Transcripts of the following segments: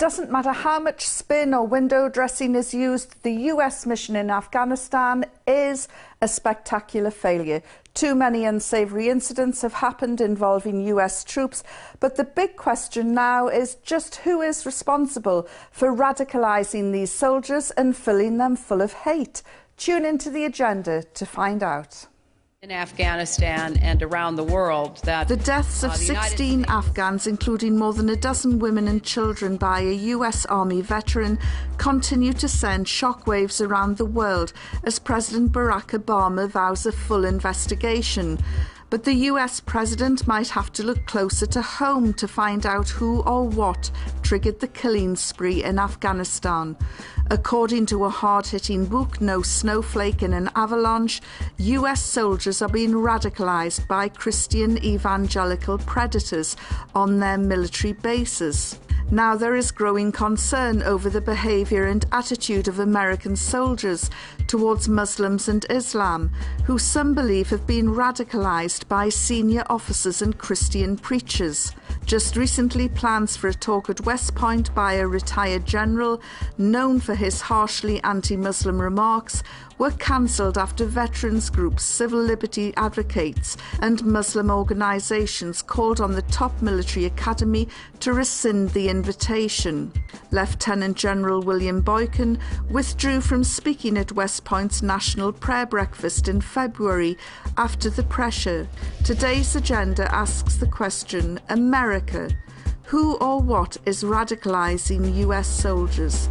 doesn't matter how much spin or window dressing is used, the US mission in Afghanistan is a spectacular failure. Too many unsavoury incidents have happened involving US troops, but the big question now is just who is responsible for radicalising these soldiers and filling them full of hate. Tune into the agenda to find out. In Afghanistan and around the world, that the deaths of 16 Afghans, including more than a dozen women and children, by a US Army veteran continue to send shockwaves around the world as President Barack Obama vows a full investigation. But the US president might have to look closer to home to find out who or what triggered the killing spree in Afghanistan. According to a hard-hitting book, No Snowflake in an Avalanche, US soldiers are being radicalized by Christian evangelical predators on their military bases. Now there is growing concern over the behaviour and attitude of American soldiers towards Muslims and Islam, who some believe have been radicalised by senior officers and Christian preachers. Just recently, plans for a talk at West Point by a retired general known for his harshly anti-Muslim remarks were cancelled after veterans groups, civil liberty advocates and Muslim organisations called on the top military academy to rescind the invitation. Lieutenant General William Boykin withdrew from speaking at West Point's National Prayer Breakfast in February after the pressure. Today's agenda asks the question, America, who or what is radicalising US soldiers?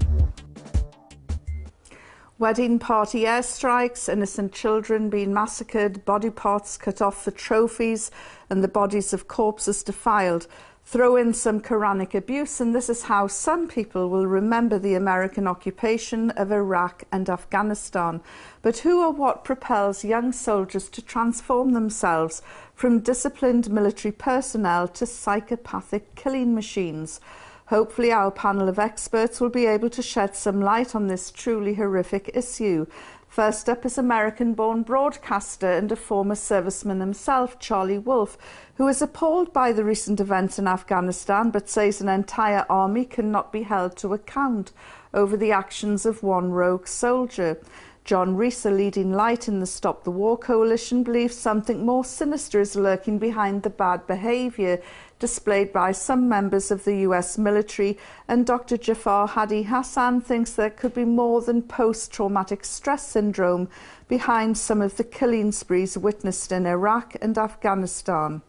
Wedding party airstrikes, innocent children being massacred, body parts cut off for trophies, and the bodies of corpses defiled. Throw in some Quranic abuse, and this is how some people will remember the American occupation of Iraq and Afghanistan. But who or what propels young soldiers to transform themselves from disciplined military personnel to psychopathic killing machines? Hopefully our panel of experts will be able to shed some light on this truly horrific issue. First up is American-born broadcaster and a former serviceman himself, Charlie Wolf, who is appalled by the recent events in Afghanistan but says an entire army cannot be held to account over the actions of one rogue soldier. John Rees, a leading light in the Stop the War coalition, believes something more sinister is lurking behind the bad behaviour displayed by some members of the US military, and Dr. Jafar Hadi Hassan thinks there could be more than post-traumatic stress syndrome behind some of the killing sprees witnessed in Iraq and Afghanistan.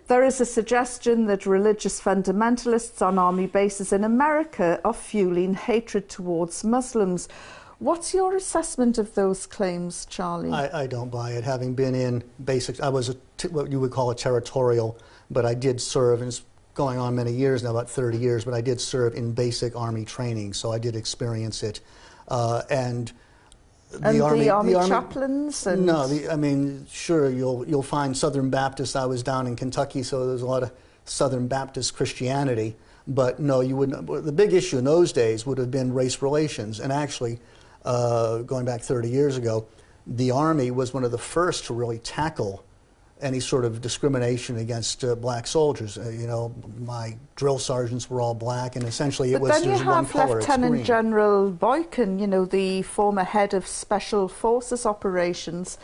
There is a suggestion that religious fundamentalists on army bases in America are fueling hatred towards Muslims. What's your assessment of those claims, Charlie? I don't buy it. Having been in basics, I was what you would call a territorial, but I did serve, and it's going on many years now, about 30 years, but I did serve in basic Army training, so I did experience it. And the Army chaplains? And no, I mean, sure, you'll find Southern Baptists. I was down in Kentucky, so there's a lot of Southern Baptist Christianity, but no, you wouldn't. The big issue in those days would have been race relations, and actually, going back 30 years ago, the Army was one of the first to really tackle any sort of discrimination against black soldiers. You know, my drill sergeants were all black, and essentially it was one color. But then you have Lieutenant General Boykin, you know, the former head of Special Forces operations,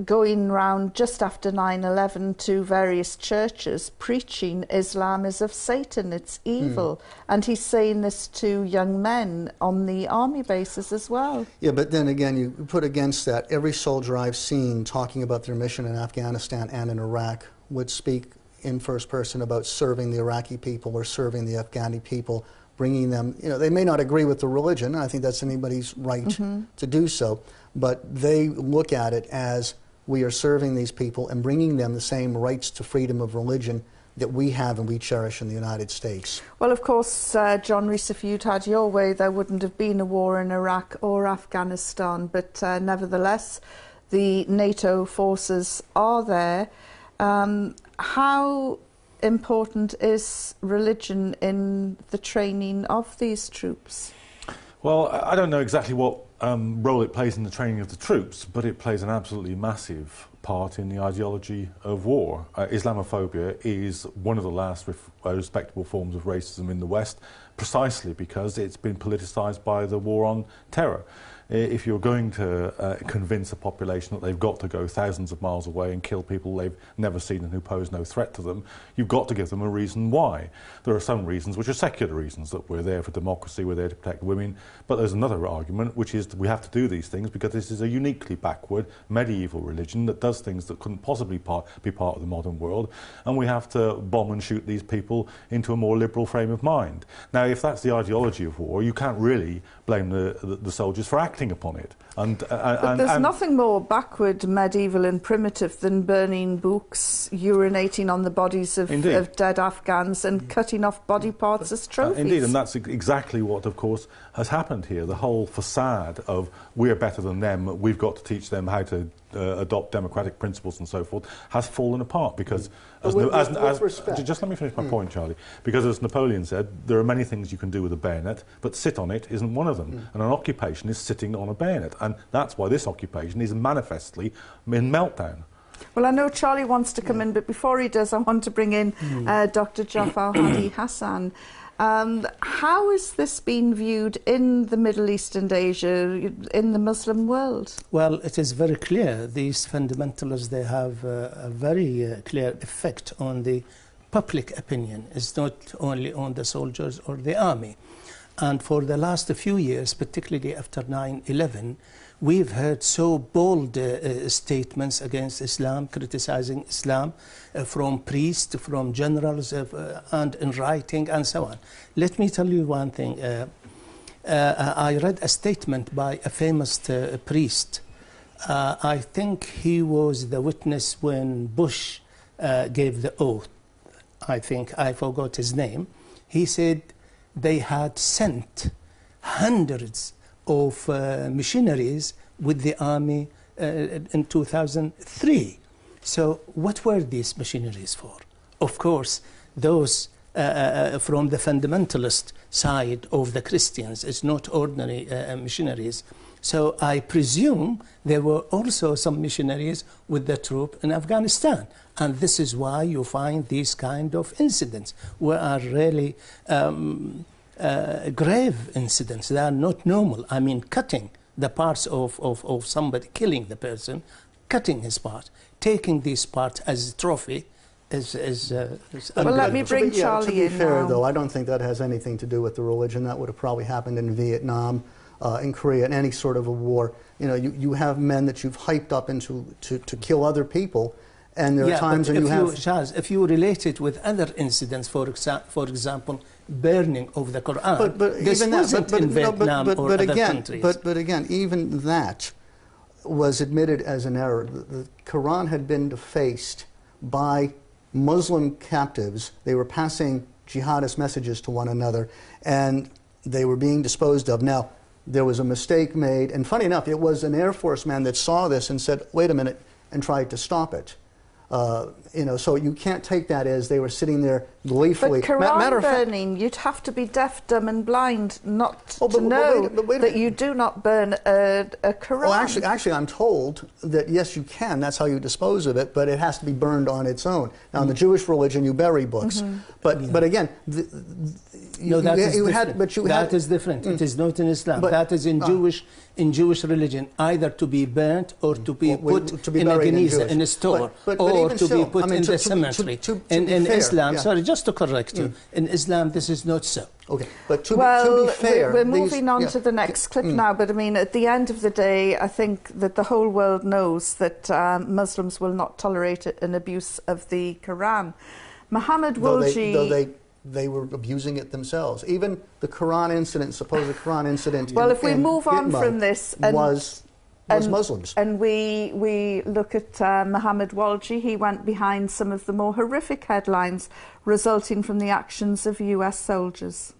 going round just after 9/11 to various churches preaching Islam is of Satan, it's evil. And he's saying this to young men on the army bases as well. Yeah, but then again, you put against that, every soldier I've seen talking about their mission in Afghanistan and in Iraq would speak in first person about serving the Iraqi people or serving the Afghani people, bringing them, you know, they may not agree with the religion, I think that's anybody's right to do so, but they look at it as we are serving these people and bringing them the same rights to freedom of religion that we have and we cherish in the United States. Well, of course, John Rees, if you'd had your way, there wouldn't have been a war in Iraq or Afghanistan, but nevertheless, the NATO forces are there. How important is religion in the training of these troops? Well, I don't know exactly what role it plays in the training of the troops, but it plays an absolutely massive part in the ideology of war. Islamophobia is one of the last respectable forms of racism in the West, precisely because it's been politicised by the war on terror. If you're going to convince a population that they've got to go thousands of miles away and kill people they've never seen and who pose no threat to them, you've got to give them a reason why. There are some reasons which are secular reasons, that we're there for democracy, we're there to protect women, but there's another argument, which is that we have to do these things because this is a uniquely backward medieval religion that does things that couldn't possibly be part of the modern world, and we have to bomb and shoot these people into a more liberal frame of mind. Now, if that's the ideology of war, you can't really blame the soldiers for acting upon it. But there's nothing more backward, medieval and primitive than burning books, urinating on the bodies of dead Afghans and cutting off body parts as trophies. Indeed, and that's exactly what, of course, has happened here. The whole facade of we're better than them, we've got to teach them how to adopt democratic principles and so forth, has fallen apart because, just let me finish my point, Charlie, because as Napoleon said, there are many things you can do with a bayonet, but sit on it isn't one of them, and an occupation is sitting on a bayonet, and that's why this occupation is manifestly in meltdown. Well, I know Charlie wants to come in, but before he does, I want to bring in Dr. Jafar Hadi Hassan. How is this being viewed in the Middle East and Asia, in the Muslim world? Well, it is very clear. These fundamentalists, they have a very clear effect on the public opinion. It's not only on the soldiers or the army. And for the last few years, particularly after 9/11, we've heard so bold statements against Islam, criticizing Islam, from priests, from generals, and in writing, and so on. Let me tell you one thing. I read a statement by a famous priest. I think he was the witness when Bush gave the oath. I think, I forgot his name. He said they had sent hundreds of missionaries with the army in 2003. So what were these missionaries for? Of course, those from the fundamentalist side of the Christians. It's not ordinary missionaries. So I presume there were also some missionaries with the troop in Afghanistan. And this is why you find these kind of incidents, where are really grave incidents. They are not normal. I mean, cutting the parts of somebody, killing the person, cutting his part, taking these parts as a trophy is well, let me bring Charlie in. To be fair, though, I don't think that has anything to do with the religion. That would have probably happened in Vietnam, in Korea, in any sort of a war. You know, you have men that you've hyped up into to kill other people, and there are times when you have... Charles, if you relate it with other incidents, for example, burning of the Quran, this wasn't in Vietnam or other countries. But again, even that was admitted as an error. The Quran had been defaced by Muslim captives. They were passing jihadist messages to one another, and they were being disposed of. Now, there was a mistake made, and funny enough, it was an Air Force man that saw this and said, wait a minute, and tried to stop it. You know, so you can't take that as they were sitting there gleefully. But Quran burning, you'd have to be deaf, dumb and blind not to know that you do not burn a Quran. Well, actually, I'm told that, yes, you can. That's how you dispose of it, but it has to be burned on its own. Now, in the Jewish religion, you bury books. But again... that is different. It is not in Islam. That is in Jewish religion, either to be burnt or to be put in a geniza, in a store, or to be put in the cemetery. In Islam, sorry, just to correct you, in Islam this is not so. Okay, but to be fair... We're moving on to the next clip now, but I mean, at the end of the day, I think that the whole world knows that Muslims will not tolerate an abuse of the Quran. Muhammad Woolji... They were abusing it themselves. Even the Quran incident, supposed Quran incident. Well, if we move on from this, was Muslims, and we look at Muhammad Woolji, he went behind some of the more horrific headlines resulting from the actions of U.S. soldiers.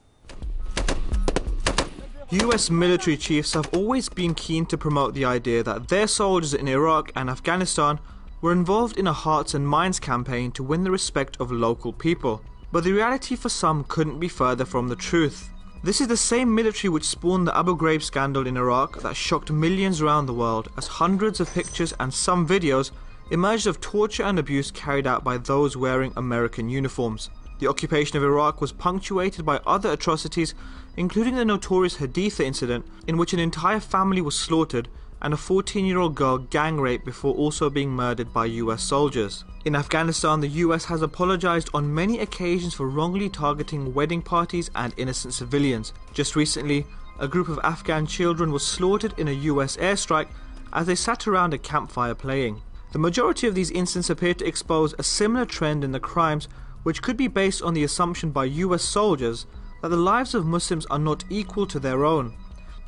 US military chiefs have always been keen to promote the idea that their soldiers in Iraq and Afghanistan were involved in a hearts and minds campaign to win the respect of local people. But the reality for some couldn't be further from the truth. This is the same military which spawned the Abu Ghraib scandal in Iraq that shocked millions around the world, as hundreds of pictures and some videos emerged of torture and abuse carried out by those wearing American uniforms. The occupation of Iraq was punctuated by other atrocities, including the notorious Haditha incident, in which an entire family was slaughtered and a 14-year-old girl gang raped before also being murdered by US soldiers. In Afghanistan, the US has apologized on many occasions for wrongly targeting wedding parties and innocent civilians. Just recently, a group of Afghan children was slaughtered in a US airstrike as they sat around a campfire playing. The majority of these incidents appear to expose a similar trend in the crimes, which could be based on the assumption by US soldiers that the lives of Muslims are not equal to their own.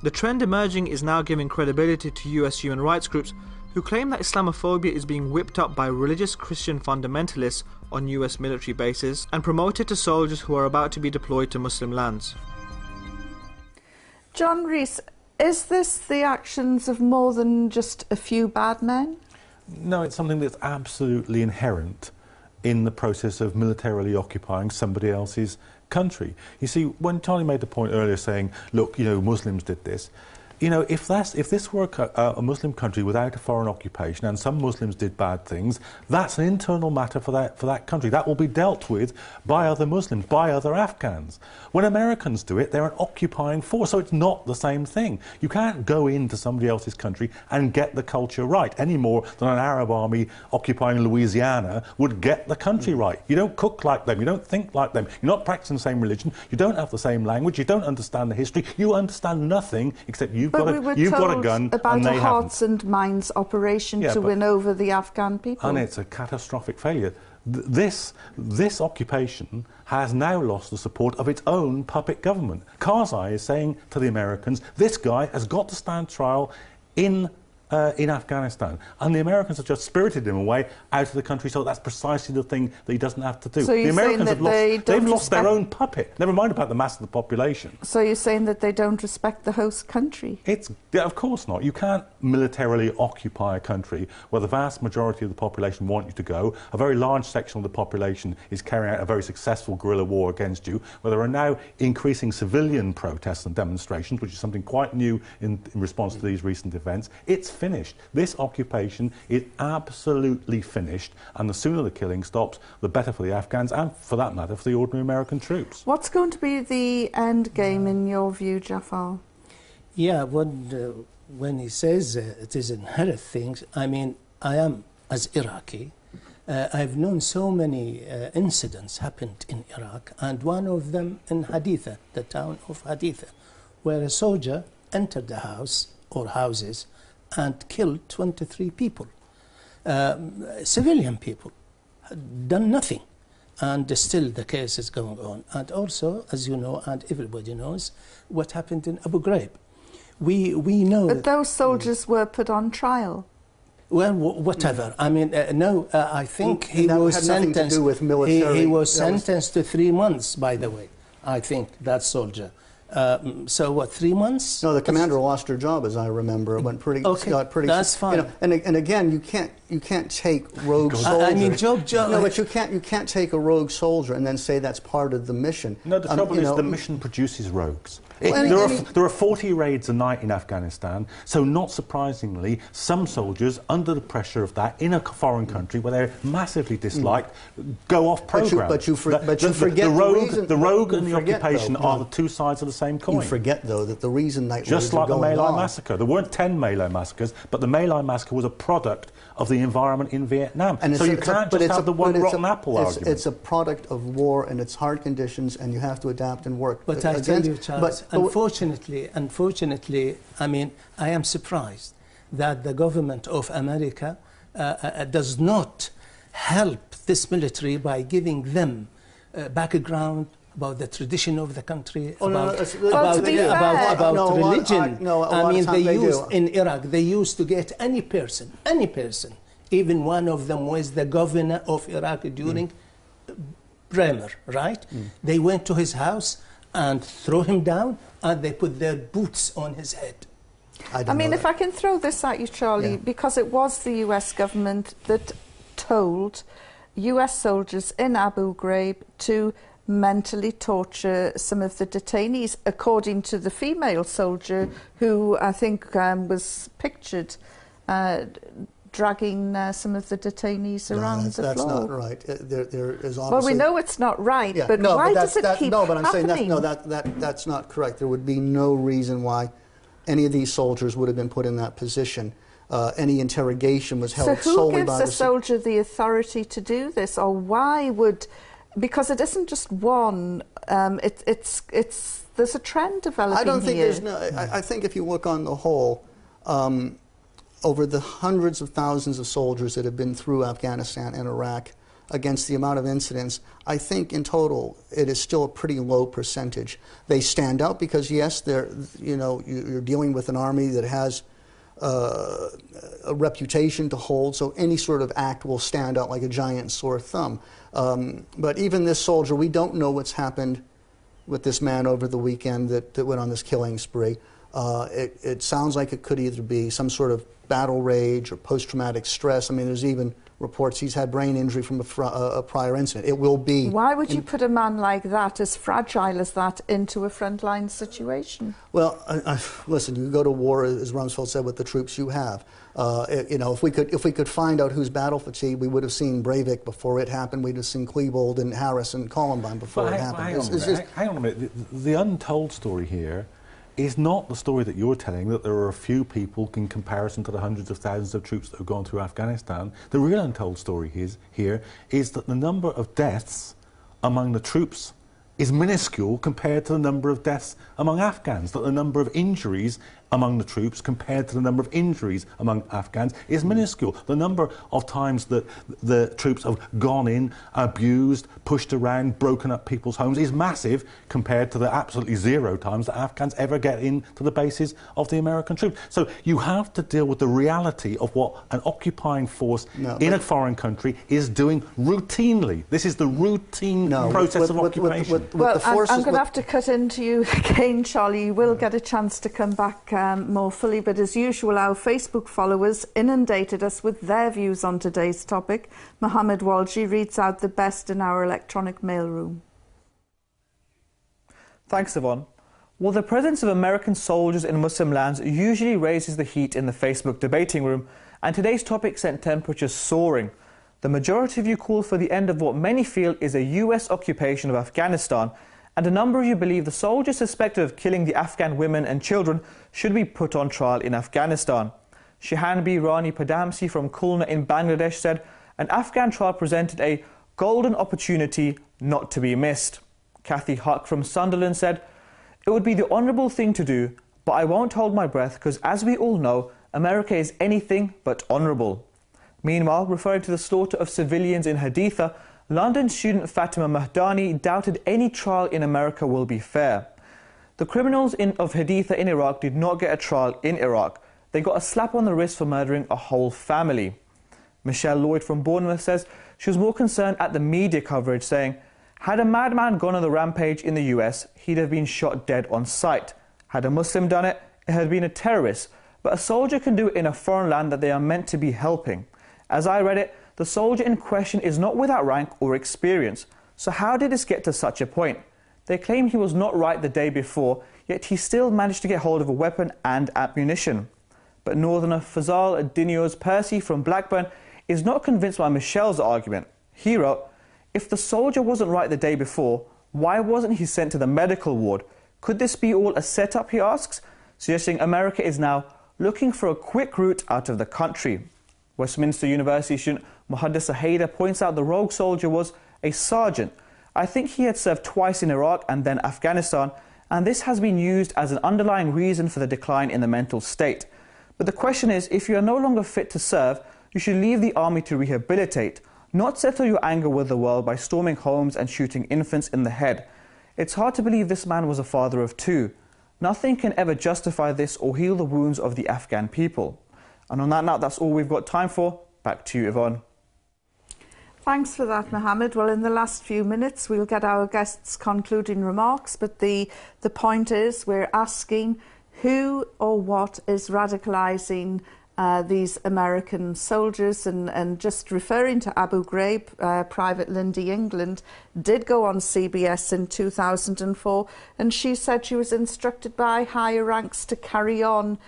The trend emerging is now giving credibility to US human rights groups who claim that Islamophobia is being whipped up by religious Christian fundamentalists on US military bases and promoted to soldiers who are about to be deployed to Muslim lands. John Rees, is this the actions of more than just a few bad men? No, it's something that's absolutely inherent in the process of militarily occupying somebody else's country. You see, when Charlie made the point earlier saying, look, you know, Muslims did this, you know, if this were a Muslim country without a foreign occupation and some Muslims did bad things, that's an internal matter for that country. That will be dealt with by other Muslims, by other Afghans. When Americans do it, they're an occupying force, so it's not the same thing. You can't go into somebody else's country and get the culture right any more than an Arab army occupying Louisiana would get the country right. You don't cook like them, you don't think like them, you're not practicing the same religion, you don't have the same language, you don't understand the history, you understand nothing except you've got a gun about and they a hearts haven't. and minds operation to win over the Afghan people. And it's a catastrophic failure. This occupation has now lost the support of its own puppet government. Karzai is saying to the Americans, this guy has got to stand trial in Afghanistan. And the Americans have just spirited him away out of the country, so that's precisely the thing that he doesn't have to do. So the Americans have they've lost their own puppet, never mind about the mass of the population. So you're saying that they don't respect the host country? Of course not. You can't militarily occupy a country where the vast majority of the population want you to go, a very large section of the population is carrying out a very successful guerrilla war against you, where there are now increasing civilian protests and demonstrations, which is something quite new in response to these recent events. It's finished. This occupation is absolutely finished, and the sooner the killing stops, the better for the Afghans and, for that matter, for the ordinary American troops. What's going to be the end game in your view, Jafar? Yeah, when he says it is inherent things, I mean, I am, as Iraqi, I've known so many incidents happened in Iraq, and one of them in Haditha, the town of Haditha, where a soldier entered the house or houses and killed 23 people, civilian people, had done nothing. And still the case is going on. And also, as you know, and everybody knows, what happened in Abu Ghraib. We know... But those soldiers were put on trial. Well, whatever. I mean, no, I think he was had sentenced... nothing to do with military... He was sentenced to 3 months, by the way, I think, that soldier. So what, 3 months? No, the commander lost her job, as I remember. It went pretty. Okay, got pretty. that's fine. You know, and again, you can't take rogue soldiers. I mean, Job. No, but you can't take a rogue soldier and then say that's part of the mission. No, the trouble is the mission produces rogues. Well, There are 40 raids a night in Afghanistan, so not surprisingly, some soldiers, under the pressure of that, in a foreign country where they're massively disliked, go off program. But you forget the rogue and the occupation are the two sides of the same coin. You forget, though, that the reason night just like the My Lai massacre. There weren't 10 My Lai massacres, but the My Lai massacre was a product of the environment in Vietnam. And so you can't just have the one rotten apple argument. It's a product of war and it's hard conditions, and you have to adapt and work. But I tell you, Charles, unfortunately, I mean, I am surprised that the government of America does not help this military by giving them background about the tradition of the country, about religion. I mean, in Iraq, they used to get any person, even one of them was the governor of Iraq during Bremer, right? They went to his house and threw him down, and they put their boots on his head. I mean, if I can throw this at you, Charlie, because it was the US government that told US soldiers in Abu Ghraib to mentally torture some of the detainees, according to the female soldier who I think was pictured dragging some of the detainees around the that's floor. not right. There is obviously... Well, we know it's not right, Yeah, but no, why but does it keep no, but I'm saying happening? that's not correct. There would be no reason why any of these soldiers would have been put in that position. Any interrogation was held solely by the... So who gives a soldier the authority to do this, or why would... Because it isn't just one, there's a trend developing I don't think here. there's no... I think if you look on the whole, over the hundreds of thousands of soldiers that have been through Afghanistan and Iraq, against the amount of incidents, I think in total it is still a pretty low percentage. They stand out because, yes, you're dealing with an army that has a reputation to hold, so any sort of act will stand out like a giant sore thumb. But even this soldier, we don't know what's happened with this man over the weekend that went on this killing spree. It sounds like it could either be some sort of battle rage or post-traumatic stress. I mean, there's even reports he's had brain injury from a prior incident. It will be... Why would you put a man like that, as fragile as that, into a frontline situation? Well, listen, you go to war, as Rumsfeld said, with the troops you have. If we could find out who's battle fatigued, we would have seen Breivik before it happened. We'd have seen Klebold and Harris and Columbine before it happened. Hang on a minute. The untold story here is not the story that you're telling, that there are a few people in comparison to the hundreds of thousands of troops that have gone through Afghanistan. The real untold story here is that the number of deaths among the troops is minuscule compared to the number of deaths among Afghans, that the number of injuries among the troops compared to the number of injuries among Afghans is minuscule. The number of times that the troops have gone in, abused, pushed around, broken up people's homes is massive compared to the absolutely zero times that Afghans ever get into the bases of the American troops. So you have to deal with the reality of what an occupying force in a foreign country is doing routinely. This is the routine process of occupation. I'm going to have to cut into you again, Charlie. You will get a chance to come back more fully, but as usual, our Facebook followers inundated us with their views on today's topic. Mohammed Walji reads out the best in our electronic mailroom. Thanks, Yvonne. Well, the presence of American soldiers in Muslim lands usually raises the heat in the Facebook debating room, and today's topic sent temperatures soaring. The majority of you call for the end of what many feel is a US occupation of Afghanistan, and a number of you believe the soldiers suspected of killing the Afghan women and children should be put on trial in Afghanistan. Shahanbi Rani Padamsi from Khulna in Bangladesh said, an Afghan trial presented a golden opportunity not to be missed. Kathy Huck from Sunderland said, it would be the honourable thing to do, but I won't hold my breath because, as we all know, America is anything but honourable. Meanwhile, referring to the slaughter of civilians in Haditha, London student Fatima Mahdani doubted any trial in America will be fair. The criminals of Haditha in Iraq did not get a trial in Iraq. They got a slap on the wrist for murdering a whole family. Michelle Lloyd from Bournemouth says she was more concerned at the media coverage, saying, had a madman gone on the rampage in the US, he'd have been shot dead on sight. Had a Muslim done it, it had been a terrorist. But a soldier can do it in a foreign land that they are meant to be helping. As I read it, the soldier in question is not without rank or experience. So how did this get to such a point? They claim he was not right the day before, yet he still managed to get hold of a weapon and ammunition. But Northerner Fazal Dinios Percy from Blackburn is not convinced by Michelle's argument. He wrote, if the soldier wasn't right the day before, why wasn't he sent to the medical ward? Could this be all a setup, he asks, suggesting America is now looking for a quick route out of the country. Westminster University student Muhaddis Haida points out the rogue soldier was a sergeant. I think he had served twice in Iraq and then Afghanistan, and this has been used as an underlying reason for the decline in the mental state. But the question is, if you are no longer fit to serve, you should leave the army to rehabilitate, not settle your anger with the world by storming homes and shooting infants in the head. It's hard to believe this man was a father of two. Nothing can ever justify this or heal the wounds of the Afghan people. And on that note, that's all we've got time for. Back to you, Yvonne. Thanks for that, Mohammed. Well, in the last few minutes, we'll get our guests' concluding remarks, but the point is we're asking who or what is radicalising these American soldiers, and just referring to Abu Ghraib, Private Lindy England did go on CBS in 2004, and she said she was instructed by higher ranks to carry on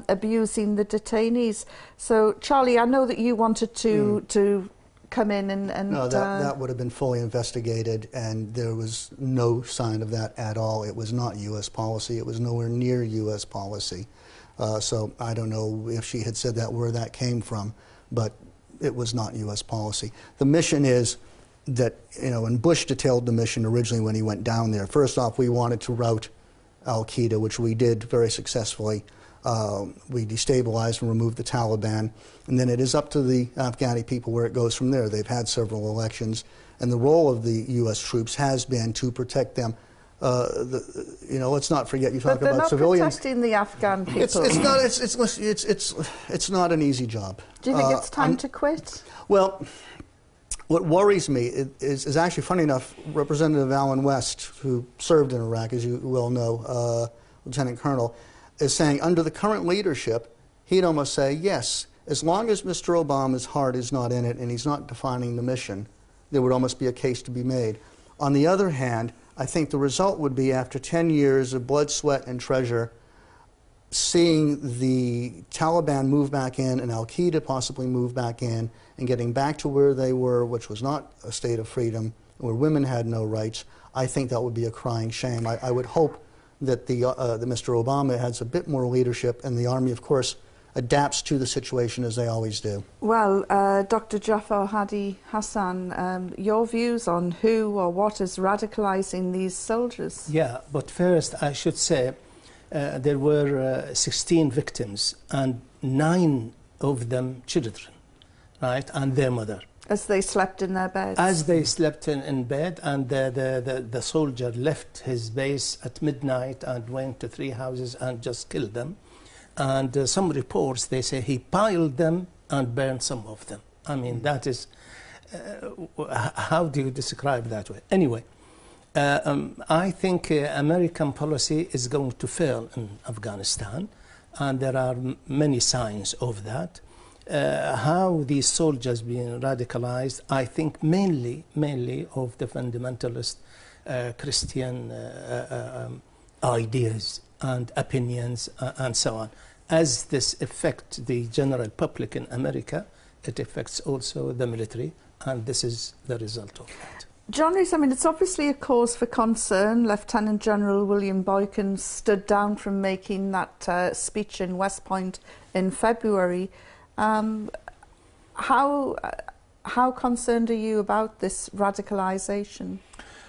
abusing the detainees. So, Charlie, I know that you wanted to come in and... No, that would have been fully investigated, and there was no sign of that at all. It was not U.S. policy. It was nowhere near U.S. policy. So I don't know if she had said that, where that came from, but it was not U.S. policy. The mission is that, you know, and Bush detailed the mission originally when he went down there. First off, we wanted to rout al-Qaeda, which we did very successfully. We destabilized and removed the Taliban, and then it is up to the Afghani people where it goes from there. They've had several elections, and the role of the U.S. troops has been to protect them. You know, let's not forget, you talk about civilians. But they're not protecting the Afghan people. It's not an easy job. Do you think it's time to quit? Well, what worries me is actually, funny enough, Representative Alan West, who served in Iraq, as you well know, Lieutenant Colonel, is saying under the current leadership, he'd almost say, yes, as long as Mr. Obama's heart is not in it and he's not defining the mission, there would almost be a case to be made. On the other hand, I think the result would be, after 10 years of blood, sweat, and treasure, seeing the Taliban move back in and al-Qaeda possibly move back in and getting back to where they were, which was not a state of freedom, where women had no rights, I think that would be a crying shame. I would hope that that Mr. Obama has a bit more leadership, and the Army, of course, adapts to the situation as they always do. Well, Dr. Jafar Hadi Hassan, your views on who or what is radicalizing these soldiers? Yeah, but first I should say there were 16 victims, and 9 of them children, right, and their mother. As they slept in their beds? As they slept in bed, and the soldier left his base at midnight and went to 3 houses and just killed them. And some reports, they say he piled them and burned some of them. I mean, that is, how do you describe that way? Anyway, I think American policy is going to fail in Afghanistan, and there are many signs of that. How these soldiers being radicalized, I think mainly of the fundamentalist Christian ideas and opinions and so on. As this affects the general public in America, it affects also the military, and this is the result of that. John Rees, I mean, it's obviously a cause for concern. Lieutenant General William Boykin stood down from making that speech in West Point in February. How concerned are you about this radicalisation?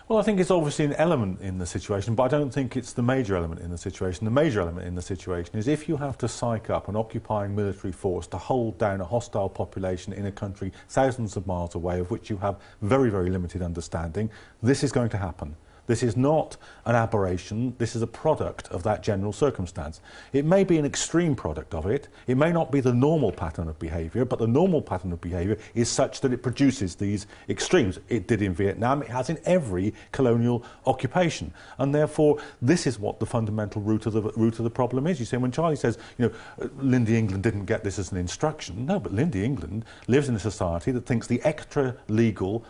Well, I think it's obviously an element in the situation, but I don't think it's the major element in the situation. The major element in the situation is if you have to psych up an occupying military force to hold down a hostile population in a country thousands of miles away, of which you have very, very limited understanding, this is going to happen. This is not an aberration, this is a product of that general circumstance. It may be an extreme product of it, it may not be the normal pattern of behaviour, but the normal pattern of behaviour is such that it produces these extremes. It did in Vietnam, it has in every colonial occupation. And therefore, this is what the fundamental root of the problem is. You say, when Charlie says, you know, Lindy England didn't get this as an instruction, no, but Lindy England lives in a society that thinks the extra-legal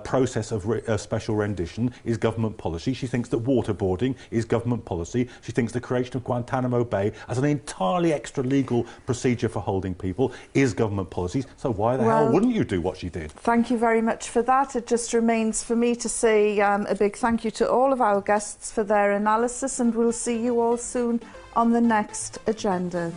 process of special rendition is government policy. She thinks that waterboarding is government policy. She thinks the creation of Guantanamo Bay as an entirely extra-legal procedure for holding people is government policy. So why the hell wouldn't you do what she did? Thank you very much for that. It just remains for me to say a big thank you to all of our guests for their analysis, and we'll see you all soon on the next agenda.